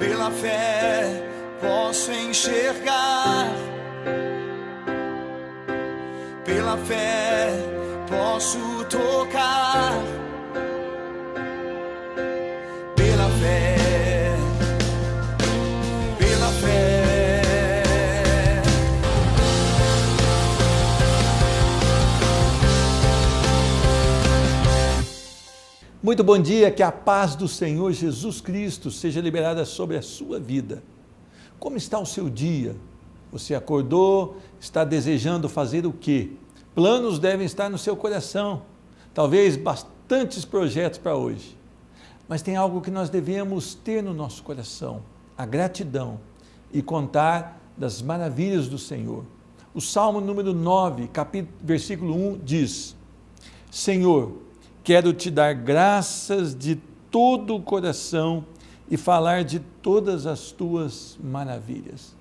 Pela fé posso enxergar, pela fé posso tocar, pela fé, pela fé. Muito bom dia, que a paz do Senhor Jesus Cristo seja liberada sobre a sua vida. Como está o seu dia? Você acordou, está desejando fazer o quê? Planos devem estar no seu coração, talvez bastantes projetos para hoje. Mas tem algo que nós devemos ter no nosso coração, a gratidão e contar das maravilhas do Senhor. O Salmo número 9, versículo 1 diz: Senhor, quero te dar graças de todo o coração e falar de todas as tuas maravilhas.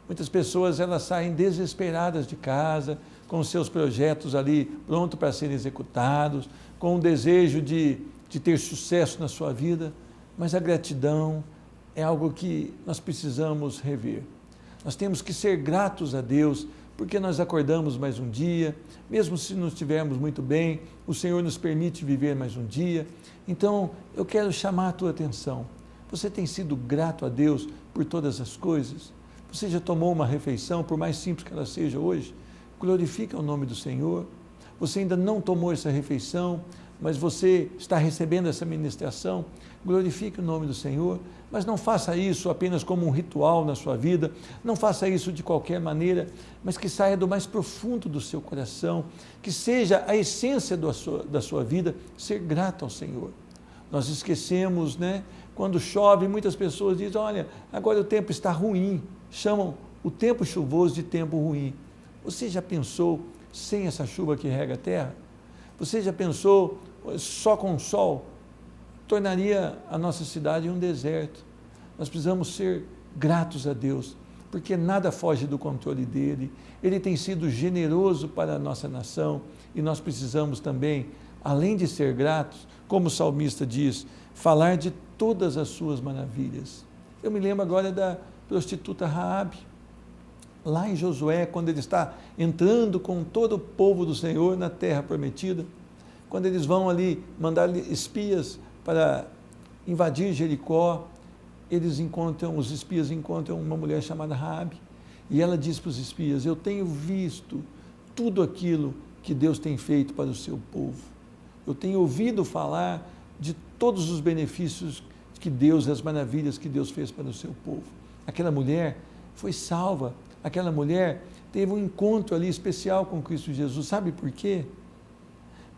Muitas pessoas elas saem desesperadas de casa, com seus projetos ali prontos para serem executados, com o desejo de ter sucesso na sua vida, mas a gratidão é algo que nós precisamos rever. Nós temos que ser gratos a Deus, porque nós acordamos mais um dia, mesmo se não estivermos muito bem, o Senhor nos permite viver mais um dia. Então, eu quero chamar a tua atenção. Você tem sido grato a Deus por todas as coisas? Você já tomou uma refeição, por mais simples que ela seja hoje? Glorifica o nome do Senhor. Você ainda não tomou essa refeição, mas você está recebendo essa ministração? Glorifique o nome do Senhor, mas não faça isso apenas como um ritual na sua vida, não faça isso de qualquer maneira, mas que saia do mais profundo do seu coração, que seja a essência da sua vida, ser grato ao Senhor. Nós esquecemos, né? Quando chove, muitas pessoas dizem, olha, agora o tempo está ruim, chamam o tempo chuvoso de tempo ruim. Você já pensou sem essa chuva que rega a terra? Você já pensou só com o sol? Tornaria a nossa cidade um deserto. Nós precisamos ser gratos a Deus, porque nada foge do controle dele. Ele tem sido generoso para a nossa nação e nós precisamos também, além de ser gratos, como o salmista diz, falar de todas as suas maravilhas. Eu me lembro agora da prostituta Raabe, lá em Josué, quando ele está entrando com todo o povo do Senhor na terra prometida, quando eles vão ali mandar espias para invadir Jericó, os espias encontram uma mulher chamada Raabe, e ela diz para os espias, eu tenho visto tudo aquilo que Deus tem feito para o seu povo. Eu tenho ouvido falar de todos os benefícios que Deus, as maravilhas que Deus fez para o seu povo. Aquela mulher foi salva, aquela mulher teve um encontro ali especial com Cristo Jesus. Sabe por quê?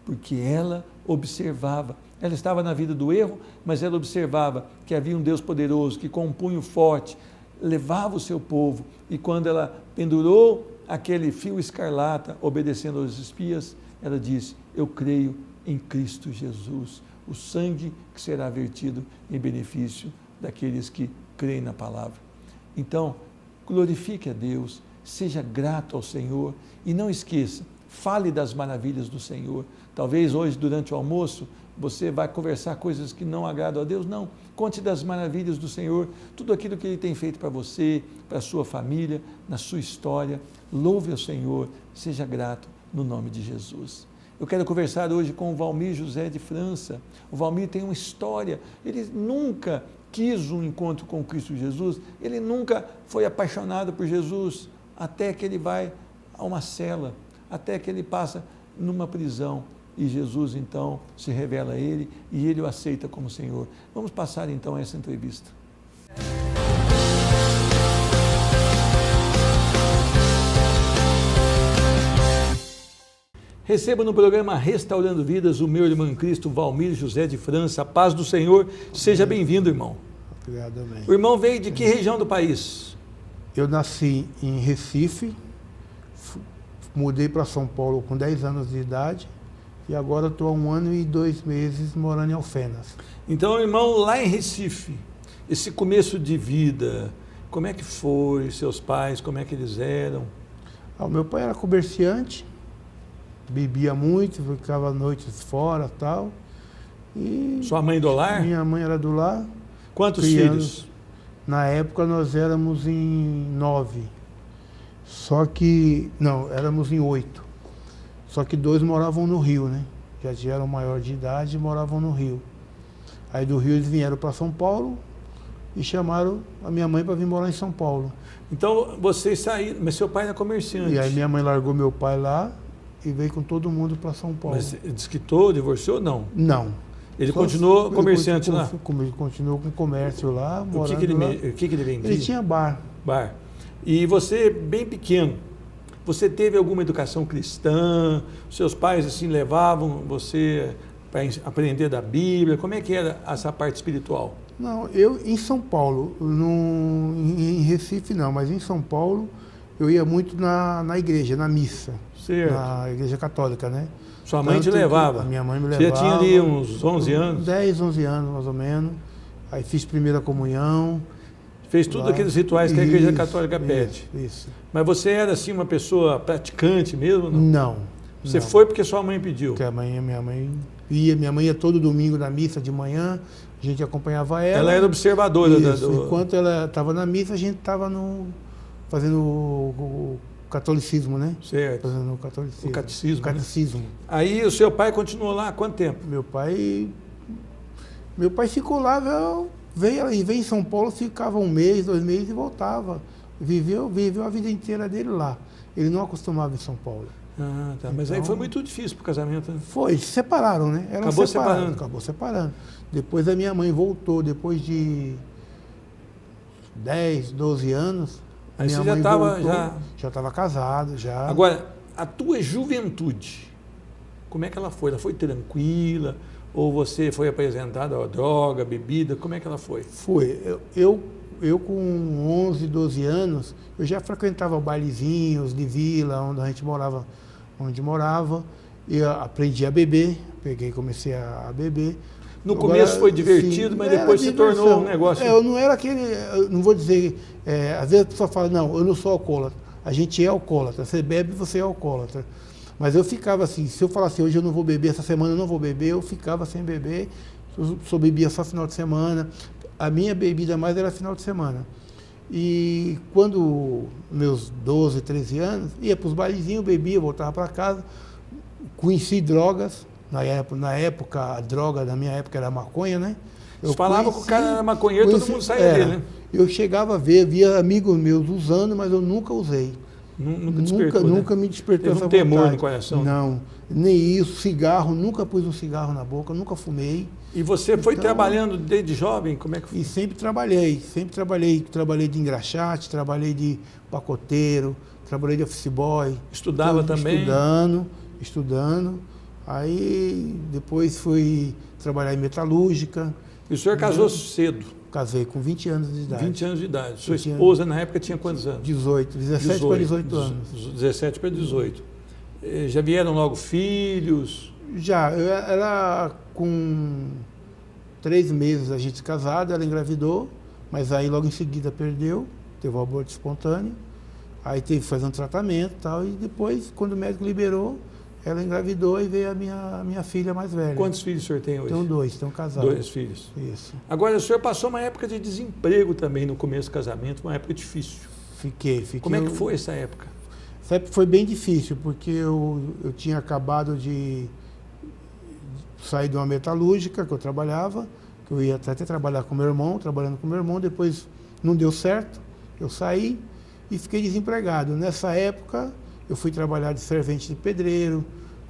Porque ela observava, ela estava na vida do erro, mas ela observava que havia um Deus poderoso, que com um punho forte levava o seu povo, e quando ela pendurou aquele fio escarlata, obedecendo aos espias, ela disse, eu creio em Cristo Jesus, o sangue que será vertido em benefício daqueles que creem na palavra. Então, glorifique a Deus, seja grato ao Senhor e não esqueça, fale das maravilhas do Senhor. Talvez hoje, durante o almoço, você vai conversar coisas que não agradam a Deus. Não, conte das maravilhas do Senhor, tudo aquilo que Ele tem feito para você, para a sua família, na sua história. Louve ao Senhor, seja grato no nome de Jesus. Eu quero conversar hoje com o Valmir José de França. O Valmir tem uma história, ele nunca quis um encontro com Cristo Jesus, ele nunca foi apaixonado por Jesus, até que ele vai a uma cela, até que ele passa numa prisão, e Jesus então se revela a ele, e ele o aceita como Senhor. Vamos passar então essa entrevista. Receba no programa Restaurando Vidas o meu irmão em Cristo, Valmir José de França. A paz do Senhor, seja bem-vindo, irmão. Obrigado, amém. O irmão veio de que região do país? Eu nasci em Recife, mudei para São Paulo com 10 anos de idade e agora estou há 1 ano e 2 meses morando em Alfenas. Então, irmão, lá em Recife, esse começo de vida, como é que foi? Seus pais, como é que eles eram? O meu pai era comerciante, bebia muito, ficava noites fora e tal. Sua mãe do lar? Minha mãe era do lar. Quantos filhos? Na época nós éramos em 9. Só que, não, éramos em 8. Só que 2 moravam no Rio, né? Já eram maior de idade e moravam no Rio. Aí do Rio eles vieram para São Paulo e chamaram a minha mãe para vir morar em São Paulo. Então vocês saíram, mas seu pai era comerciante. E aí minha mãe largou meu pai lá e veio com todo mundo para São Paulo. Mas desquitou, divorciou ou não? Não. Ele continuou comerciante lá? Continuou com comércio lá, O que que ele vendia? Ele tinha bar. Bar. E você, bem pequeno, você teve alguma educação cristã? Seus pais assim levavam você para aprender da Bíblia? Como é que era essa parte espiritual? Não, eu em São Paulo, em Recife não, mas em São Paulo eu ia muito na igreja, na missa. Certo. Na igreja católica, né? Sua mãe te levava? A minha mãe me levava. Você já tinha ali uns 11 anos? 10, 11 anos mais ou menos. Aí fiz primeira comunhão. Fez tudo aqueles rituais que a igreja católica pede. Isso. Mas você era assim uma pessoa praticante mesmo? Não. Não. Você não. foi porque sua mãe pediu? Porque minha mãe ia todo domingo na missa de manhã, a gente acompanhava ela. Ela era observadora do... Enquanto ela estava na missa, a gente estava fazendo o catolicismo, né? Certo. Fazendo o catolicismo. O catecismo. O catecismo. Né? Aí o seu pai continuou lá há quanto tempo? Meu pai ficou lá, veio em São Paulo, ficava 1 mês, 2 meses e voltava. Viveu a vida inteira dele lá. Ele não acostumava em São Paulo. Ah, tá. Mas então, aí foi muito difícil pro casamento, né? Foi, se separaram, né? Acabou separando. Depois a minha mãe voltou, depois de 10, 12 anos. Aí minha você mãe já estava casado, já. Agora, a tua juventude, como é que ela foi? Ela foi tranquila? Ou você foi apresentado a droga, bebida? Como é que ela foi? Foi. Eu com 11, 12 anos, eu já frequentava bailezinhos de vila, onde a gente morava, e eu aprendi a beber, comecei a beber. No começo foi divertido, sim, mas depois se tornou um negócio... Eu não era aquele, eu não vou dizer, às vezes a pessoa fala, não, eu não sou alcoólatra. A gente é alcoólatra, você bebe, você é alcoólatra. Mas eu ficava assim, se eu falasse hoje eu não vou beber, essa semana eu não vou beber, eu ficava sem beber, só bebia só final de semana. A minha bebida mais era final de semana. E quando meus 12, 13 anos, ia para os bailezinhos, bebia, voltava para casa, conheci drogas. Na época, a droga da minha época era maconha, né? Você falava que o cara era maconheiro, todo mundo saía dele, né? Eu chegava a via amigos meus usando, mas eu nunca usei. Nunca me despertou essa temor vontade. No coração? Não, nem isso, cigarro, nunca pus um cigarro na boca, nunca fumei. E você foi trabalhando desde jovem? Como é que foi? E sempre trabalhei de engraxate, trabalhei de pacoteiro, trabalhei de office boy. Estudava também? Estudando. Aí depois fui trabalhar em metalúrgica. E o senhor casou cedo? Casei com 20 anos de idade. 20 anos de idade. Sua esposa na época tinha quantos anos? 17 para 18 anos. 17 para 18. Já vieram logo filhos? Já, ela com 3 meses a gente casada, ela engravidou, mas aí logo em seguida perdeu, teve um aborto espontâneo, aí teve que fazer um tratamento e tal, e depois, quando o médico liberou, ela engravidou e veio a minha filha mais velha. Quantos filhos o senhor tem hoje? Tenho 2, tenho um casado. 2 filhos. Isso. Agora, o senhor passou uma época de desemprego também no começo do casamento, uma época difícil. Fiquei. Como é que foi essa época? Essa época foi bem difícil, porque eu tinha acabado de sair de uma metalúrgica que eu trabalhava, que eu ia até trabalhar com meu irmão, depois não deu certo, eu saí e fiquei desempregado. Nessa época, eu fui trabalhar de servente de pedreiro,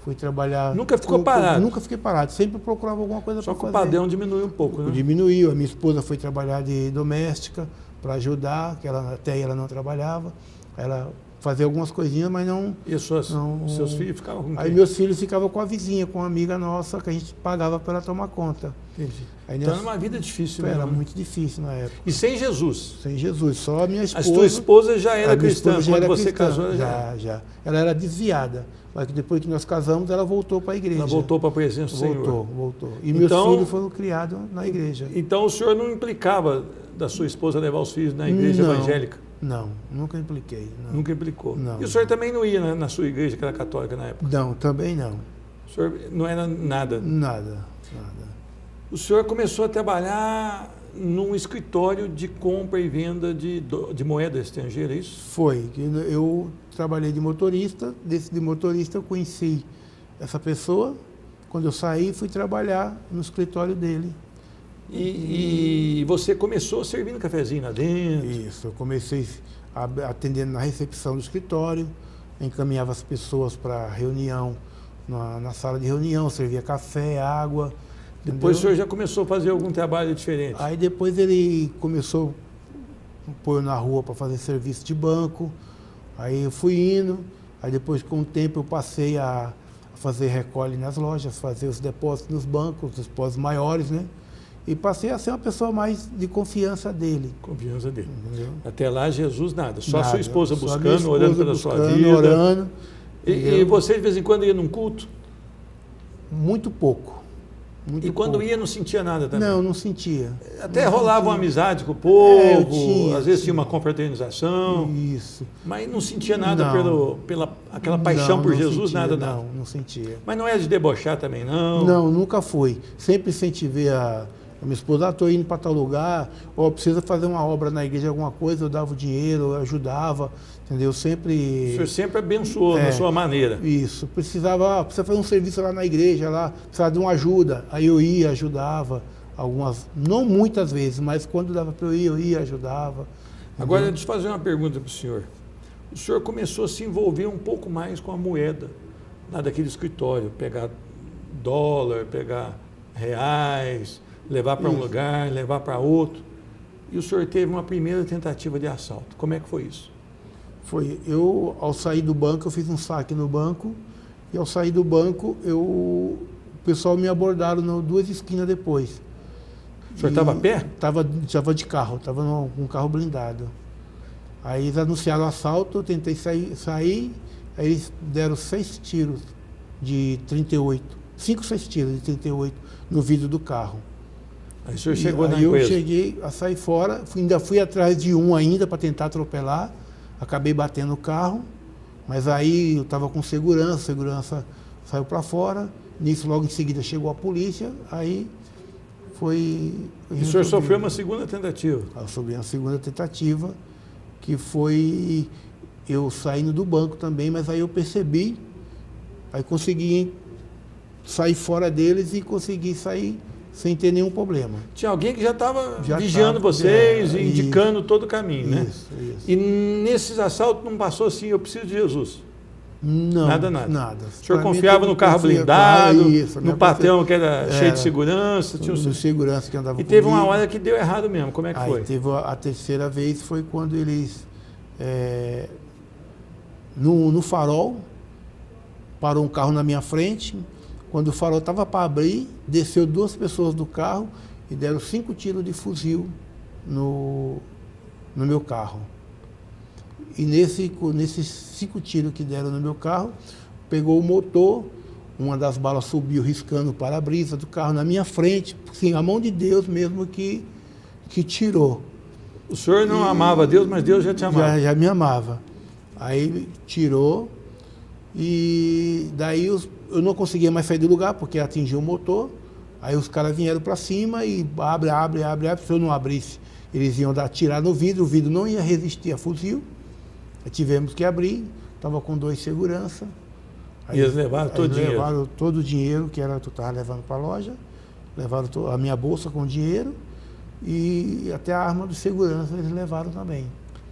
fui trabalhar... Nunca ficou parado? Nunca fiquei parado, sempre procurava alguma coisa para fazer. Só que o padrão diminuiu um pouco, né? Diminuiu, a minha esposa foi trabalhar de doméstica para ajudar, que até ela não trabalhava, ela fazia algumas coisinhas, mas não... E seus filhos ficavam com quem? Aí meus filhos ficavam com a vizinha, com uma amiga nossa, que a gente pagava para ela tomar conta. Entendi. Aí então era uma vida difícil mesmo. Era muito difícil na época. E sem Jesus? Sem Jesus, só a minha esposa. A sua esposa já era cristã quando você casou? Já. Ela era desviada, mas depois que nós casamos, ela voltou para a igreja. Ela voltou para a presença do Senhor? Voltou. E meus filhos foram criados na igreja. Então o senhor não implicava da sua esposa levar os filhos na igreja evangélica? Não, nunca impliquei. Não. Nunca implicou? Não. E o senhor também não ia na sua igreja, que era católica na época? Não, também não. O senhor não era nada? Nada. O senhor começou a trabalhar num escritório de compra e venda de moeda estrangeira, é isso? Foi. Eu trabalhei de motorista, de motorista eu conheci essa pessoa. Quando eu saí, fui trabalhar no escritório dele. E você começou servindo cafezinho lá dentro? Isso, eu comecei atendendo na recepção do escritório, encaminhava as pessoas para reunião, na sala de reunião, servia café, água. Depois entendeu? o senhor já começou a fazer algum trabalho diferente? Aí depois ele começou a pôr na rua para fazer serviço de banco, aí eu fui indo, aí depois com o tempo eu passei a fazer recolhe nas lojas, fazer os depósitos nos bancos, os depósitos maiores, né? E passei a ser uma pessoa mais de confiança dele. Confiança dele. Entendeu? Até lá, Jesus nada. Só a Nada. sua esposa Só a minha buscando, esposa orando pela sua vida. Orando. E você, de vez em quando, ia num culto? Muito pouco. Muito E quando pouco. ia, não sentia nada também? Não, não sentia. Até Não rolava uma sentia. amizade com o povo, tinha, às vezes tinha tinha. uma confraternização, Isso. mas não sentia nada Não. pela aquela paixão Não, por não Jesus, sentia, nada, nada. Não sentia. Mas não é de debochar também, não? Não, nunca foi. Sempre incentivei a minha esposa, estou indo para tal lugar, ou precisa fazer uma obra na igreja, alguma coisa, eu dava o dinheiro, eu ajudava, entendeu? O Sempre... senhor sempre abençoou na sua maneira. Isso. Precisa fazer um serviço lá na igreja, lá, precisava de uma ajuda. Aí eu ia, ajudava, algumas, não muitas vezes, mas quando dava para eu ia, ajudava. Agora, deixa eu fazer uma pergunta para o senhor. O senhor começou a se envolver um pouco mais com a moeda, lá daquele escritório, pegar dólar, pegar reais, levar para um lugar, levar para outro. E o senhor teve uma primeira tentativa de assalto. Como é que foi isso? Foi, ao sair do banco, eu fiz um saque no banco, e ao sair do banco, o pessoal me abordaram 2 esquinas depois. O senhor estava a pé? Estava de carro, estava com um carro blindado. Aí eles anunciaram o assalto, eu tentei sair, aí eles deram 6 tiros de 38, 5, 6 tiros de 38 no vidro do carro. Aí o senhor chegou na Aí eu empresa? cheguei a sair fora, ainda fui atrás de um ainda para tentar atropelar, acabei batendo o carro, mas aí eu estava com segurança saiu para fora, nisso logo em seguida chegou a polícia, aí foi... E o senhor sofreu uma segunda tentativa? Eu sofri uma segunda tentativa, que foi eu saindo do banco também, mas aí eu percebi, aí consegui sair fora deles e consegui sair sem ter nenhum problema. Tinha alguém que já estava Já vigiando tava, vocês, isso. indicando todo o caminho, né? Isso. E nesses assaltos não passou assim, eu preciso de Jesus? Não, Nada. O O senhor confiava no carro blindado, no patrão que era cheio de segurança? Tinha no segurança que andava E teve uma comigo. hora que deu errado mesmo, como é que Aí foi? teve a terceira vez, foi quando eles, no farol, parou um carro na minha frente. Quando o farol estava para abrir, desceu 2 pessoas do carro e deram 5 tiros de fuzil no meu carro. E nesses 5 tiros que deram no meu carro, pegou o motor, uma das balas subiu riscando o para-brisa do carro na minha frente, assim, a mão de Deus mesmo que tirou. O senhor não amava Deus, mas Deus já te amava. Já me amava. Aí tirou e daí eu não conseguia mais sair do lugar porque atingiu o motor. Aí os caras vieram para cima e abre. Se eu não abrisse, eles iam atirar no vidro, o vidro não ia resistir a fuzil. Aí tivemos que abrir, estava com 2 segurança. E eles levaram todo o dinheiro? Levaram todo o dinheiro que eu estava levando para a loja, levaram a minha bolsa com dinheiro e até a arma de segurança eles levaram também.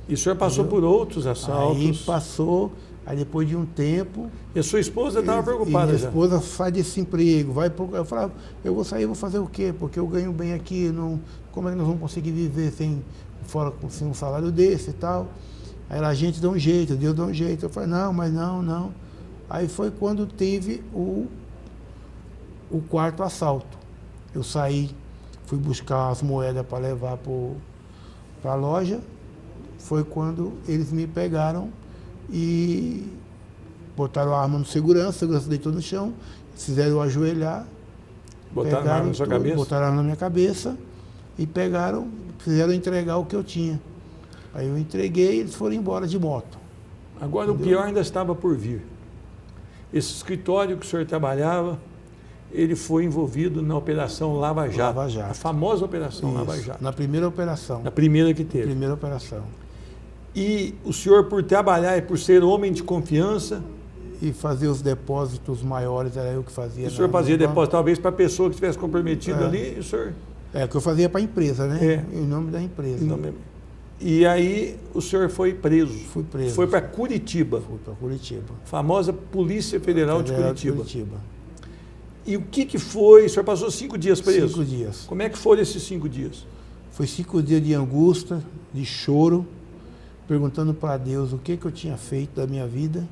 E o senhor passou por outros assaltos? Aí passou, aí depois de um tempo... E a sua esposa estava preocupada minha já? Minha esposa sai desse emprego, eu falava, eu vou sair, vou fazer o quê? Porque eu ganho bem aqui, como é que nós vamos conseguir viver sem um salário desse e tal? Aí ela, a gente dá um jeito, Deus dá um jeito. Eu falei, não. Aí foi quando teve o 4º assalto. Eu saí, fui buscar as moedas para levar para a loja. Foi quando eles me pegaram e botaram a arma no segurança, a segurança deitou no chão, fizeram eu ajoelhar. Botaram a arma na sua cabeça? Botaram a arma na minha cabeça e fizeram entregar o que eu tinha. Aí eu entreguei e eles foram embora de moto. Agora, entendeu? O pior ainda estava por vir. Esse escritório que o senhor trabalhava, ele foi envolvido na Operação Lava Jato. Lava Jato. A famosa Operação Isso, Lava Jato. na primeira operação. Na primeira que teve. Primeira operação. E o senhor, por trabalhar e por ser homem de confiança, E fazer os depósitos maiores era eu que fazia. o senhor fazia depósito talvez para a pessoa que estivesse comprometida É. ali, e o senhor... É, que eu fazia para a empresa, né? É. Em nome da empresa. E aí o senhor foi preso. Fui preso. Foi para Curitiba, Fui para Curitiba. famosa Polícia Federal de Federal Curitiba. E o que foi? O senhor passou 5 dias preso? 5 dias. Como é que foram esses 5 dias? Foi 5 dias de angústia, de choro, perguntando para Deus o que eu tinha feito da minha vida,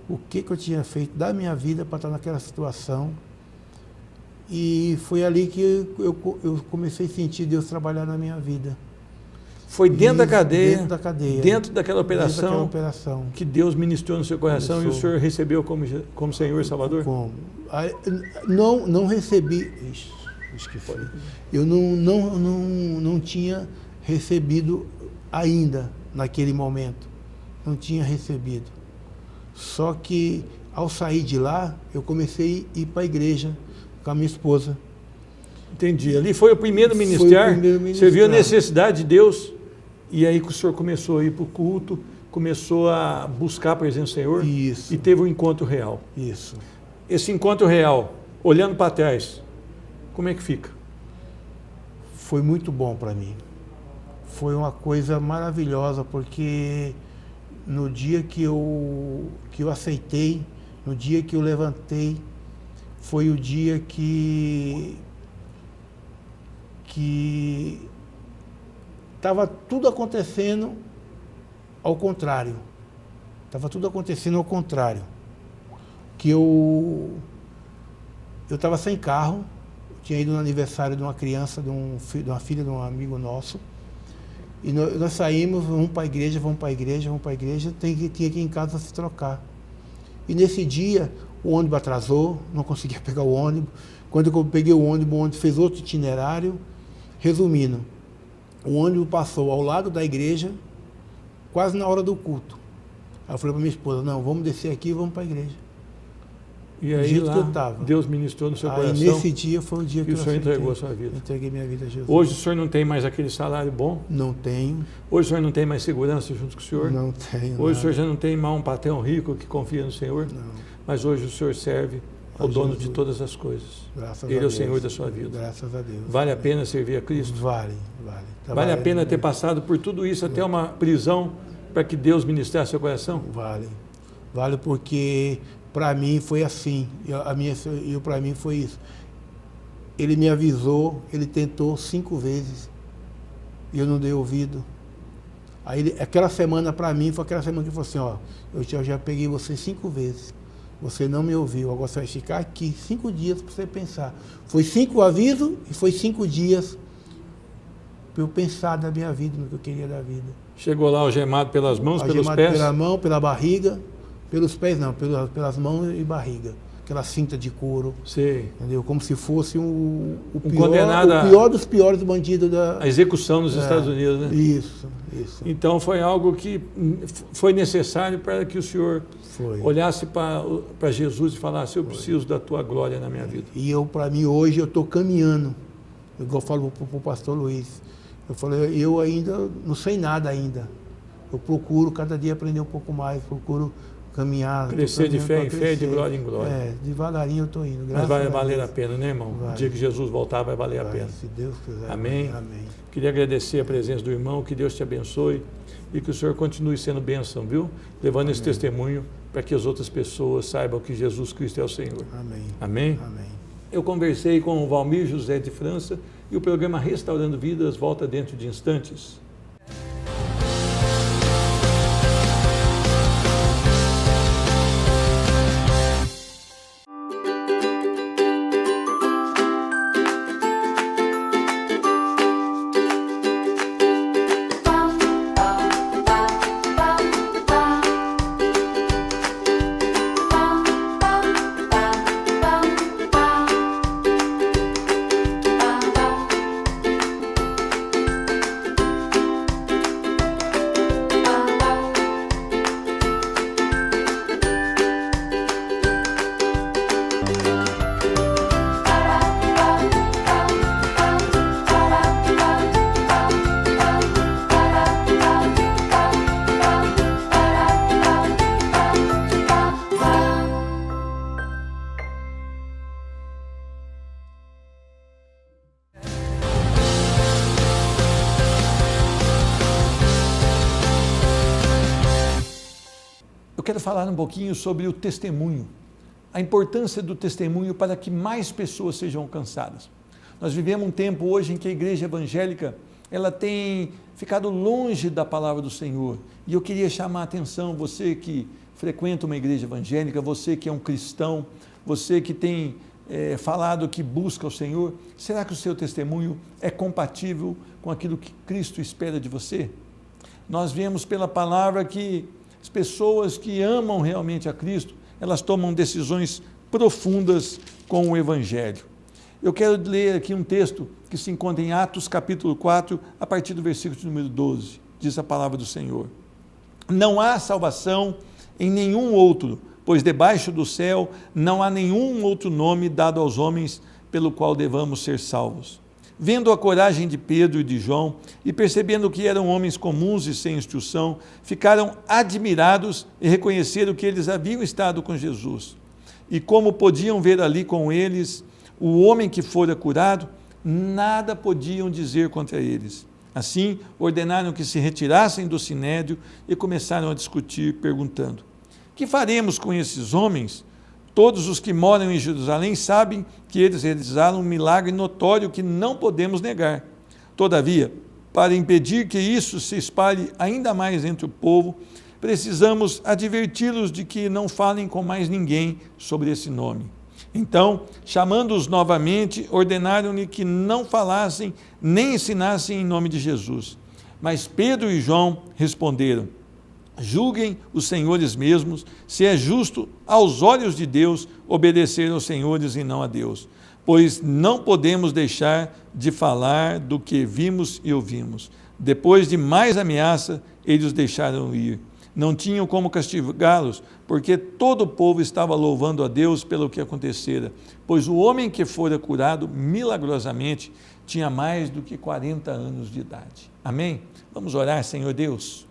o que eu tinha feito da minha vida para estar naquela situação. E foi ali que eu comecei a sentir Deus trabalhar na minha vida. Foi dentro da cadeia, Dentro da cadeia. dentro daquela Dentro daquela operação, operação. que Deus ministrou no seu coração e o Começou. senhor recebeu como Senhor e Salvador? Como? Não recebi. Ixi, esqueci. Eu não tinha recebido ainda naquele momento. Não tinha recebido. Só que ao sair de lá, eu comecei a ir para a igreja com a minha esposa. Entendi. Ali foi o primeiro Foi o ministério, primeiro você viu a ministério. necessidade de Deus, e aí que o senhor começou a ir para o culto, começou a buscar a presença do Senhor Isso. e teve um encontro real. Isso. Esse encontro real, olhando para trás, como é que fica? Foi muito bom para mim. Foi uma coisa maravilhosa, porque no dia que eu aceitei, no dia que eu levantei, foi o dia que estava tudo acontecendo ao contrário. Estava tudo acontecendo ao contrário. Que eu estava sem carro, tinha ido no aniversário de uma criança, de uma filha de um amigo nosso, e nós saímos, vamos para a igreja, tinha que ir em casa se trocar. E nesse dia, o ônibus atrasou, não conseguia pegar o ônibus. Quando eu peguei o ônibus fez outro itinerário. Resumindo, o ônibus passou ao lado da igreja, quase na hora do culto. Aí eu falei para minha esposa, não, vamos descer aqui e vamos para a igreja. E Do aí jeito lá, que eu tava. Deus ministrou no seu Aí coração nesse dia foi o dia que e eu o senhor aceitei. entregou a sua vida. Entreguei minha vida a Jesus. Hoje o senhor não tem mais aquele salário bom, Não tenho, hoje o senhor não tem mais segurança junto com o senhor, não tenho. hoje o senhor nada. já não tem mais um patrão rico que confia no Senhor, Não. mas hoje o senhor serve ao A dono Jesus. de todas as coisas. Graças a Ele é o Deus. Senhor da sua vida. Graças a Deus. Vale a pena servir a Cristo? Vale. Vale a pena ter passado por tudo isso até uma prisão para que Deus ministrasse seu coração? Vale porque para mim foi assim. Para mim foi isso. Ele me avisou, ele tentou 5 vezes e eu não dei ouvido. Aí aquela semana para mim foi aquela semana que ele falou assim, ó, eu já peguei você 5 vezes. Você não me ouviu, agora você vai ficar aqui 5 dias para você pensar. Foi 5 avisos e foi 5 dias para eu pensar da minha vida, no que eu queria da vida. Chegou lá algemado pelas mãos, pelos Algemado pés? pela mão, pela barriga, pelos pés não, pelas mãos e barriga. Aquela cinta de couro, Sei. entendeu? Como se fosse o condenado a- pior dos piores bandidos da... A execução nos Estados Unidos, né? Isso. Então foi algo que foi necessário para que o senhor Foi. olhasse para Jesus e falasse, eu preciso da tua glória na minha vida. E para mim, hoje, eu estou caminhando. Igual eu falo para o pastor Luiz. Eu falei, eu ainda não sei nada ainda. Eu procuro cada dia aprender um pouco mais, procuro caminhar. Crescer de fé em pra fé e de crescer. glória em glória. Devagarinho eu estou indo. Mas graças vai a valer Deus. a pena, né, irmão? Vai. O dia que Jesus voltar vai valer a Vai, pena. se Deus quiser. Amém? Amém. Queria agradecer a presença do irmão, que Deus te abençoe e que o senhor continue sendo bênção, viu? Levando esse testemunho para que as outras pessoas saibam que Jesus Cristo é o Senhor. Amém. Amém? Amém. Eu conversei com o Valmir José de França e o programa Restaurando Vidas volta dentro de instantes. quero falar um pouquinho sobre o testemunho, a importância do testemunho para que mais pessoas sejam alcançadas. Nós vivemos um tempo hoje em que a igreja evangélica ela tem ficado longe da palavra do Senhor, e eu queria chamar a atenção, você que frequenta uma igreja evangélica, você que é um cristão, você que tem falado que busca o Senhor, será que o seu testemunho é compatível com aquilo que Cristo espera de você? Nós vemos pela palavra que as pessoas que amam realmente a Cristo, elas tomam decisões profundas com o Evangelho. Eu quero ler aqui um texto que se encontra em Atos capítulo 4, a partir do versículo número 12, diz a palavra do Senhor. Não há salvação em nenhum outro, pois debaixo do céu não há nenhum outro nome dado aos homens pelo qual devamos ser salvos. Vendo a coragem de Pedro e de João, e percebendo que eram homens comuns e sem instrução, ficaram admirados e reconheceram que eles haviam estado com Jesus. E como podiam ver ali com eles o homem que fora curado, nada podiam dizer contra eles. Assim, ordenaram que se retirassem do sinédrio e começaram a discutir, perguntando: que faremos com esses homens? Todos os que moram em Jerusalém sabem que eles realizaram um milagre notório que não podemos negar. Todavia, para impedir que isso se espalhe ainda mais entre o povo, precisamos adverti-los de que não falem com mais ninguém sobre esse nome. Então, chamando-os novamente, ordenaram-lhe que não falassem nem ensinassem em nome de Jesus. Mas Pedro e João responderam: julguem os senhores mesmos, se é justo aos olhos de Deus obedecer aos senhores e não a Deus, pois não podemos deixar de falar do que vimos e ouvimos. Depois de mais ameaça, eles os deixaram ir. Não tinham como castigá-los, porque todo o povo estava louvando a Deus pelo que acontecera, pois o homem que fora curado milagrosamente tinha mais do que 40 anos de idade. Amém? Vamos orar, Senhor Deus.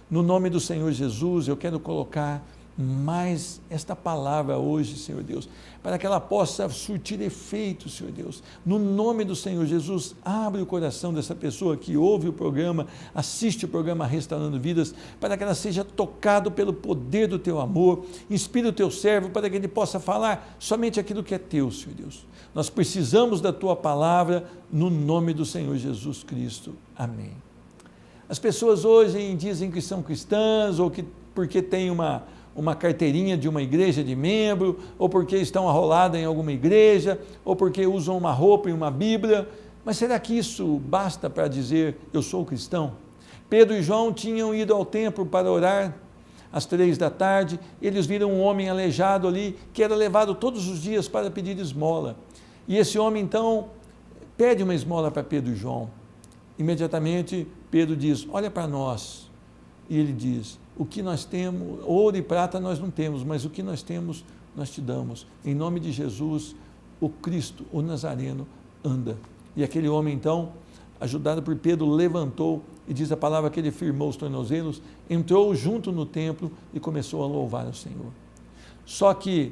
No nome do Senhor Jesus, eu quero colocar mais esta palavra hoje, Senhor Deus, para que ela possa surtir efeito, Senhor Deus. No nome do Senhor Jesus, abre o coração dessa pessoa que ouve o programa, assiste o programa Restaurando Vidas, para que ela seja tocada pelo poder do Teu amor. Inspira o Teu servo para que ele possa falar somente aquilo que é Teu, Senhor Deus. Nós precisamos da Tua palavra no nome do Senhor Jesus Cristo. Amém. As pessoas hoje dizem que são cristãs, ou que porque têm uma carteirinha de uma igreja de membro, ou porque estão arroladas em alguma igreja, ou porque usam uma roupa e uma Bíblia. Mas será que isso basta para dizer eu sou cristão? Pedro e João tinham ido ao templo para orar às 3 da tarde, eles viram um homem aleijado ali, que era levado todos os dias para pedir esmola. E esse homem então pede uma esmola para Pedro e João. Imediatamente Pedro diz: olha para nós. E ele diz: o que nós temos, ouro e prata nós não temos, mas o que nós temos, nós te damos. Em nome de Jesus, o Cristo, o Nazareno, anda. E aquele homem então, ajudado por Pedro, levantou, e diz a palavra que ele firmou os tornozelos, entrou junto no templo e começou a louvar ao Senhor. Só que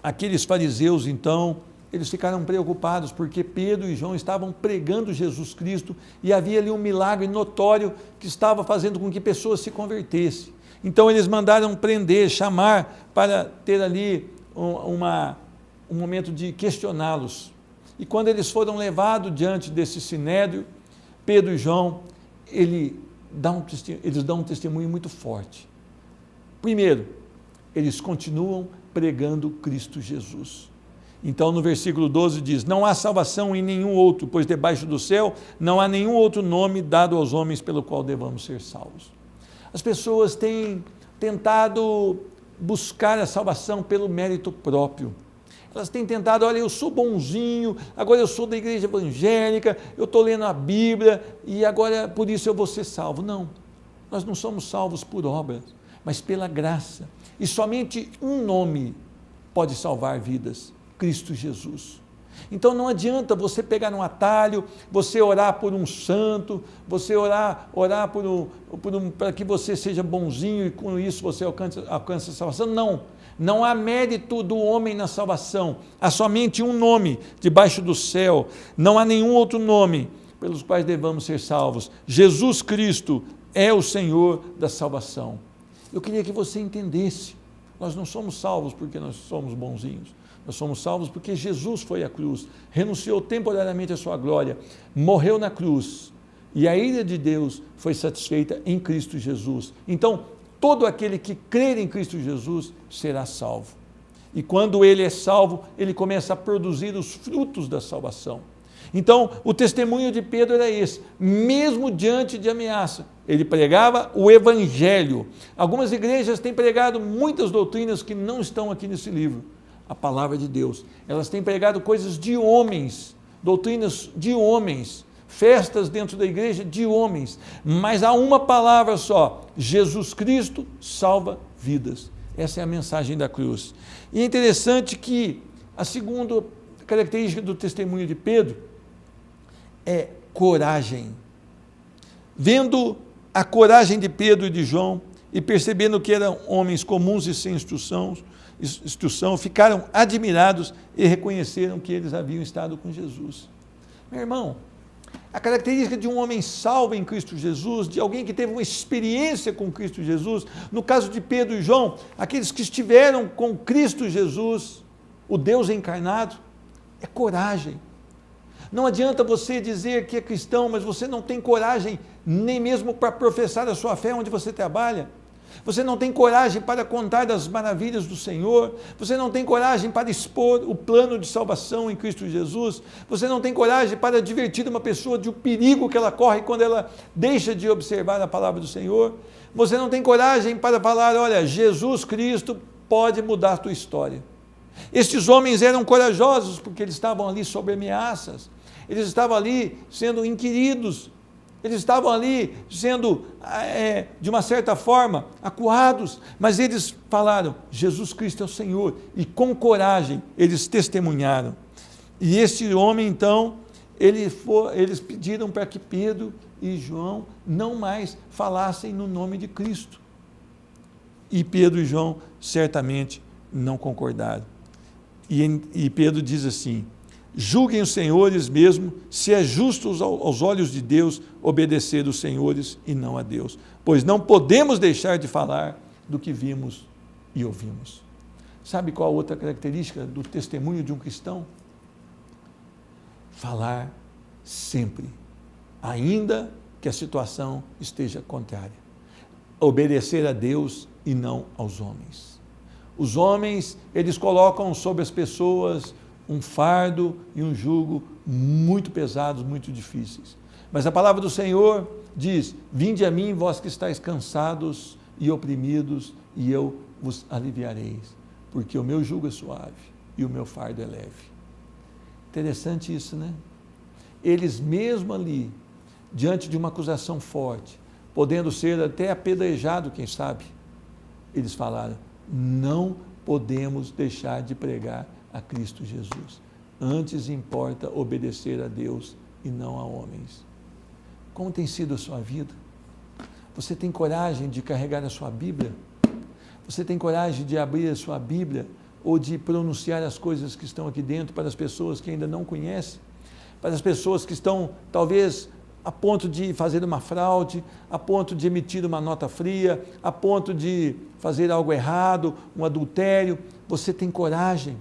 aqueles fariseus então, eles ficaram preocupados, porque Pedro e João estavam pregando Jesus Cristo, e havia ali um milagre notório que estava fazendo com que pessoas se convertessem. Então eles mandaram prender, chamar, para ter ali um momento de questioná-los. E quando eles foram levados diante desse sinédrio, Pedro e João, eles dão um testemunho muito forte. Primeiro, eles continuam pregando Cristo Jesus. Então no versículo 12 diz: não há salvação em nenhum outro, pois debaixo do céu não há nenhum outro nome dado aos homens pelo qual devamos ser salvos. As pessoas têm tentado buscar a salvação pelo mérito próprio. Elas têm tentado: olha, eu sou bonzinho, agora eu sou da igreja evangélica, eu estou lendo a Bíblia e agora por isso eu vou ser salvo. Não, nós não somos salvos por obras, mas pela graça. E somente um nome pode salvar vidas: Cristo Jesus. Então não adianta você pegar um atalho, você orar por um santo, você orar para que você seja bonzinho e com isso você alcance a salvação. Não há mérito do homem na salvação, há somente um nome debaixo do céu, não há nenhum outro nome pelos quais devamos ser salvos. Jesus Cristo é o Senhor da salvação. Eu queria que você entendesse, nós não somos salvos porque nós somos bonzinhos, nós somos salvos porque Jesus foi à cruz, renunciou temporariamente à sua glória, morreu na cruz, e a ira de Deus foi satisfeita em Cristo Jesus. Então, todo aquele que crer em Cristo Jesus será salvo. E quando ele é salvo, ele começa a produzir os frutos da salvação. Então, o testemunho de Pedro era esse, mesmo diante de ameaça, ele pregava o evangelho. Algumas igrejas têm pregado muitas doutrinas que não estão aqui nesse livro, a palavra de Deus. Elas têm pregado coisas de homens, doutrinas de homens, festas dentro da igreja de homens, mas há uma palavra só: Jesus Cristo salva vidas. Essa é a mensagem da cruz. E é interessante que a segunda característica do testemunho de Pedro é coragem. Vendo a coragem de Pedro e de João e percebendo que eram homens comuns e sem instrução, ficaram admirados e reconheceram que eles haviam estado com Jesus. Meu irmão, a característica de um homem salvo em Cristo Jesus, de alguém que teve uma experiência com Cristo Jesus, no caso de Pedro e João, aqueles que estiveram com Cristo Jesus, o Deus encarnado, é coragem. Não adianta você dizer que é cristão, mas você não tem coragem nem mesmo para professar a sua fé onde você trabalha. Você não tem coragem para contar das maravilhas do Senhor, você não tem coragem para expor o plano de salvação em Cristo Jesus, você não tem coragem para advertir uma pessoa de um perigo que ela corre quando ela deixa de observar a palavra do Senhor, você não tem coragem para falar: olha, Jesus Cristo pode mudar a tua história. Estes homens eram corajosos porque eles estavam ali sob ameaças, eles estavam ali sendo inquiridos, eles estavam ali sendo, de uma certa forma, acuados, mas eles falaram: Jesus Cristo é o Senhor, e com coragem eles testemunharam. E este homem, então, eles pediram para que Pedro e João não mais falassem no nome de Cristo. E Pedro e João certamente não concordaram. E Pedro diz assim: julguem os senhores mesmo, se é justo aos olhos de Deus obedecer os senhores e não a Deus, pois não podemos deixar de falar do que vimos e ouvimos. Sabe qual a outra característica do testemunho de um cristão? Falar sempre, ainda que a situação esteja contrária. Obedecer a Deus e não aos homens. Os homens, eles colocam sobre as pessoas um fardo e um jugo muito pesados, muito difíceis. Mas a palavra do Senhor diz: vinde a mim, vós que estáis cansados e oprimidos, e eu vos aliviareis, porque o meu jugo é suave e o meu fardo é leve. Interessante isso, né? Eles mesmo ali, diante de uma acusação forte, podendo ser até apedrejado, quem sabe, eles falaram: não podemos deixar de pregar a Cristo Jesus. Antes importa obedecer a Deus e não a homens. Como tem sido a sua vida? Você tem coragem de carregar a sua Bíblia? Você tem coragem de abrir a sua Bíblia ou de pronunciar as coisas que estão aqui dentro para as pessoas que ainda não conhecem? Para as pessoas que estão, talvez, a ponto de fazer uma fraude, a ponto de emitir uma nota fria, a ponto de fazer algo errado, um adultério. Você tem coragem?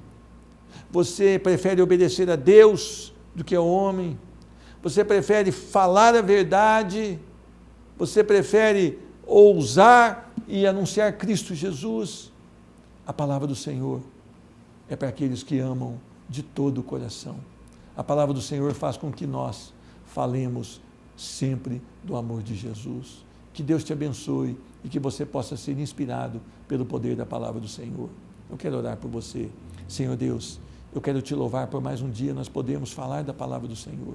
Você prefere obedecer a Deus do que ao homem? Você prefere falar a verdade? Você prefere ousar e anunciar Cristo Jesus? A palavra do Senhor é para aqueles que amam de todo o coração. A palavra do Senhor faz com que nós falemos sempre do amor de Jesus. Que Deus te abençoe e que você possa ser inspirado pelo poder da palavra do Senhor. Eu quero orar por você. Senhor Deus, eu quero te louvar por mais um dia nós podemos falar da palavra do Senhor.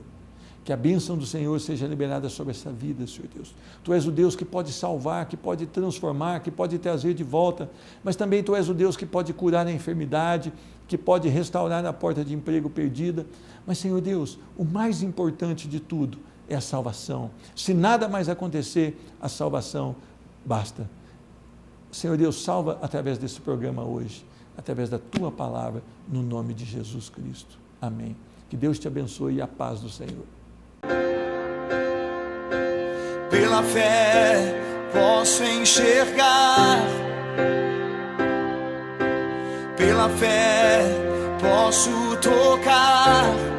Que a bênção do Senhor seja liberada sobre essa vida, Senhor Deus. Tu és o Deus que pode salvar, que pode transformar, que pode trazer de volta, mas também Tu és o Deus que pode curar a enfermidade, que pode restaurar a porta de emprego perdida. Mas, Senhor Deus, o mais importante de tudo é a salvação. Se nada mais acontecer, a salvação basta. Senhor Deus, salva através desse programa hoje, através da Tua palavra, no nome de Jesus Cristo. Amém. Que Deus te abençoe e a paz do Senhor. Pela fé posso enxergar. Pela fé posso tocar.